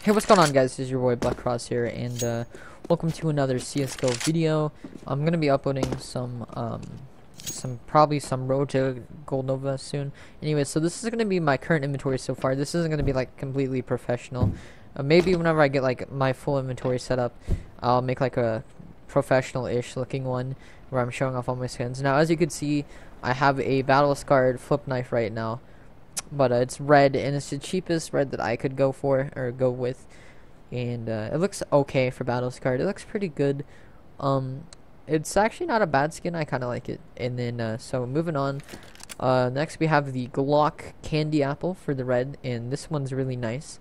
Hey, what's going on, guys? This is your boy Black Cross here, and welcome to another CS:GO video. I'm gonna be uploading probably some Road to Gold Nova soon. Anyway, so this is gonna be my current inventory so far. This isn't gonna be like completely professional. Maybe whenever I get like my full inventory set up, I'll make like a professional-ish looking one where I'm showing off all my skins. Now, as you can see, I have a battle scarred flip knife right now. But it's red, and it's the cheapest red that I could go with, and it looks okay for battle scarred. It looks pretty good. It's actually not a bad skin. I kind of like it. And then so moving on, next we have the Glock Candy Apple for the red, and this one's really nice.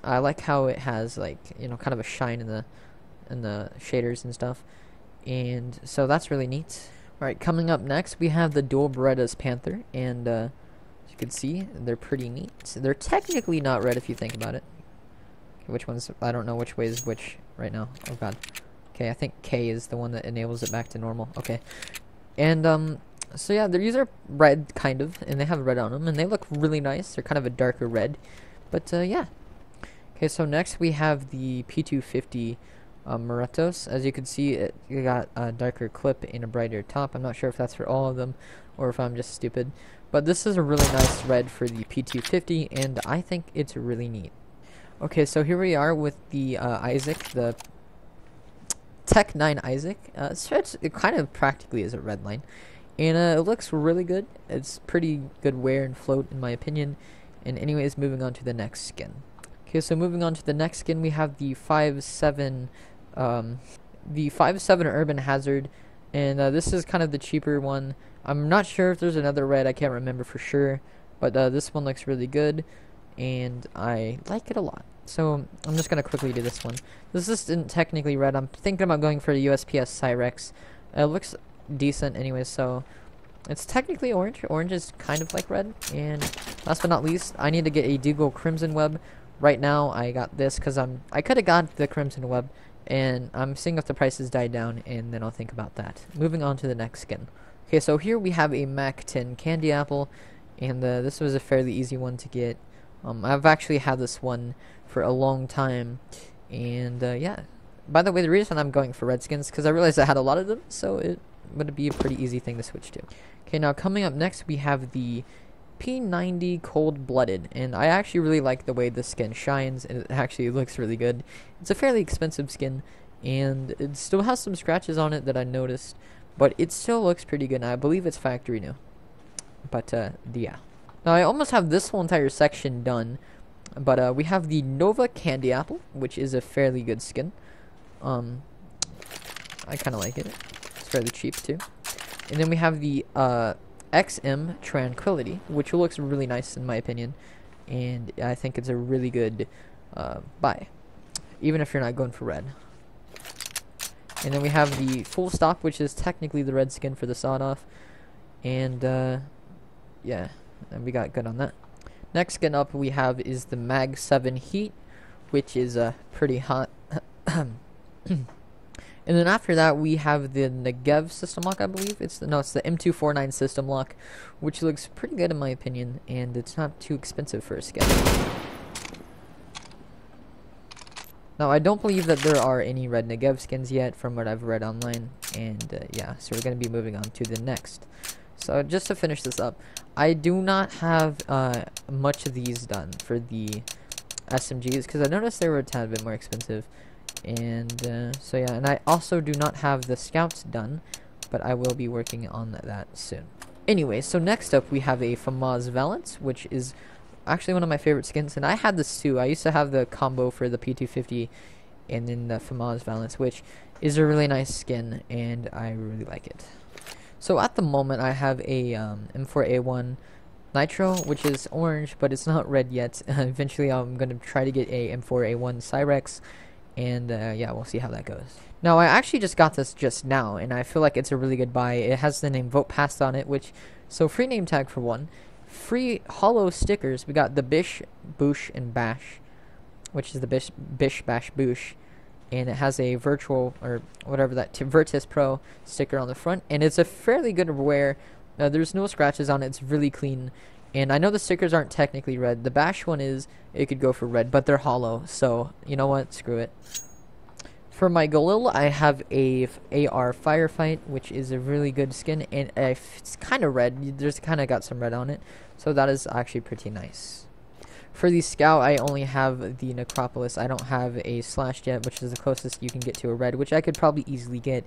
I like how it has like kind of a shine in the shaders and stuff, and so that's really neat. All right, coming up next we have the dual Berettas Panther, and you can see they're pretty neat. They're technically not red if you think about it. Okay, which one's, I don't know which way is which right now. Oh god. Okay, I think K is the one that enables it back to normal. Okay. And so yeah, these are red kind of, and they have red on them, and they look really nice. They're kind of a darker red. But yeah. Okay, so next we have the P250 Moretos. As you can see, you got a darker clip and a brighter top. I'm not sure if that's for all of them or if I'm just stupid. But this is a really nice red for the P250, and I think it's really neat. Okay, so here we are with the Isaac, the Tech 9 Isaac. It kind of practically is a red line, and it looks really good. It's pretty good wear and float, in my opinion. And anyways, moving on to the next skin. Okay, so moving on to the next skin, we have the 5.7 Urban Hazard, and this is kind of the cheaper one. I'm not sure if there's another red, I can't remember for sure, but this one looks really good, and I like it a lot. So I'm just going to quickly do this one. This isn't technically red. I'm thinking about going for the USPS Cyrex. It looks decent anyway, so it's technically orange. Orange is kind of like red, and last but not least, I need to get a Deagle Crimson Web. Right now, I got this because I could have got the Crimson Web, and I'm seeing if the prices die down, and then I'll think about that. Moving on to the next skin. Okay, so here we have a Mac 10 Candy Apple, and this was a fairly easy one to get. I've actually had this one for a long time, and yeah. By the way, the reason I'm going for red skins because I realized I had a lot of them, so it would be a pretty easy thing to switch to. Okay, now coming up next, we have the P90 Cold Blooded, and I actually really like the way this skin shines, and it actually looks really good. It's a fairly expensive skin, and it still has some scratches on it that I noticed, but it still looks pretty good, and I believe it's factory new. But yeah. Now I almost have this whole entire section done, but we have the Nova Candy Apple, which is a fairly good skin. I kind of like it. It's fairly cheap too. And then we have the XM Tranquility, which looks really nice in my opinion, and I think it's a really good buy, even if you're not going for red. And then we have the Full Stop, which is technically the red skin for the sawed off, and yeah, and we got good on that. Next skin up we have is the Mag 7 Heat, which is pretty hot. And then after that, we have the Negev system lock, I believe. It's the M249 system lock, which looks pretty good in my opinion, and it's not too expensive for a skin. Now, I don't believe that there are any red Negev skins yet from what I've read online, and yeah, so we're going to be moving on to the next. So just to finish this up, I do not have much of these done for the SMGs, because I noticed they were a tad bit more expensive. And so yeah, and I also do not have the Scouts done, but I will be working on that soon. Anyway, so next up we have a FAMAS Valance, which is actually one of my favorite skins, and I had this too. I used to have the combo for the P250 and then the FAMAS Valance, which is a really nice skin, and I really like it. So at the moment I have a M4A1 Nitro, which is orange, but it's not red yet. Eventually I'm going to try to get a M4A1 Cyrex, and yeah, we'll see how that goes. Now, I actually just got this just now, and I feel like it's a really good buy. It has the name Vote Passed on it, so free name tag for one. Free hollow stickers. We got the Bish, Boosh, and Bash, which is the Bish, Bash, Boosh. And it has a virtual, or whatever that, Virtus Pro sticker on the front. And it's a fairly good wear. There's no scratches on it. It's really clean. And I know the stickers aren't technically red. The Bash one is, it could go for red, but they're hollow. So, you know what? Screw it. For my Galil, I have a AR Firefight, which is a really good skin, and it's kind of red. There's kind of got some red on it, so that is actually pretty nice. For the Scout, I only have the Necropolis. I don't have a Slash Jet, which is the closest you can get to a red, which I could probably easily get.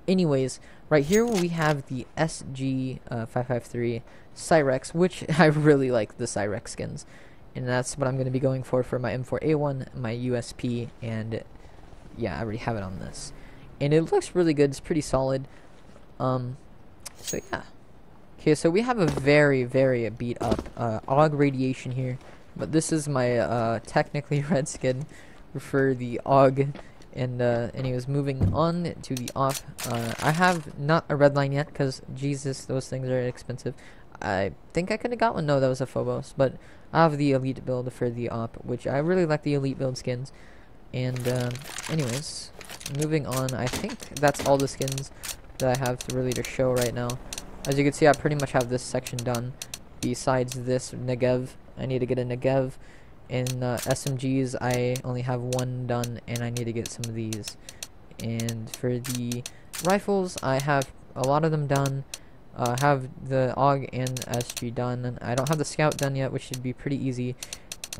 Anyways, right here we have the SG 553 Cyrex, which I really like the Cyrex skins, and that's what I'm going to be going for my M4A1, my USP, and yeah, I already have it on this, and it looks really good. It's pretty solid. So yeah. Okay, so we have a very beat up AUG Radiation here, but this is my technically red skin for the AUG, and anyways, moving on to the AWP. I have not a red line yet because Jesus, those things are expensive. I think I could have got one. No, that was a Phobos, but I have the elite build for the AWP, which I really like the elite build skins. And anyways, moving on, I think that's all the skins that I have to show right now. As you can see, I pretty much have this section done. Besides this Negev, I need to get a Negev. In SMGs, I only have one done, and I need to get some of these. And for the rifles, I have a lot of them done. I have the AUG and SG done. I don't have the Scout done yet, which should be pretty easy.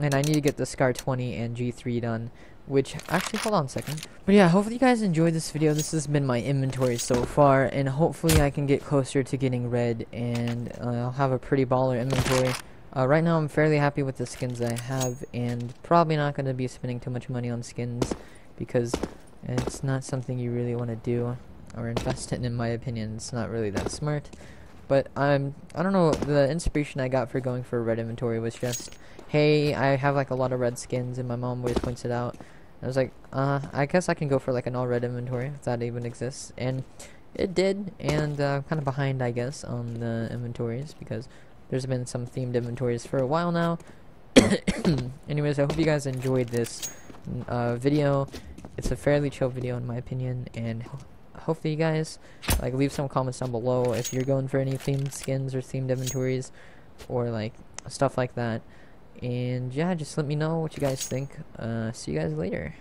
And I need to get the Scar 20 and G3 done. Which, actually, hold on a second. But yeah, hopefully you guys enjoyed this video. This has been my inventory so far, and hopefully I can get closer to getting red, and I'll have a pretty baller inventory. Right now I'm fairly happy with the skins I have, and probably not going to be spending too much money on skins, because it's not something you really want to do, or invest in my opinion. It's not really that smart. But I don't know, the inspiration I got for going for a red inventory was just, hey, I have like a lot of red skins, and my mom always points it out. I was like, I guess I can go for like an all red inventory if that even exists, and it did. And kind of behind, I guess, on the inventories because there's been some themed inventories for a while now. Anyways, I hope you guys enjoyed this video. It's a fairly chill video in my opinion, and hopefully you guys like leave some comments down below if you're going for any themed skins or themed inventories or like stuff like that. And yeah, just let me know what you guys think. See you guys later.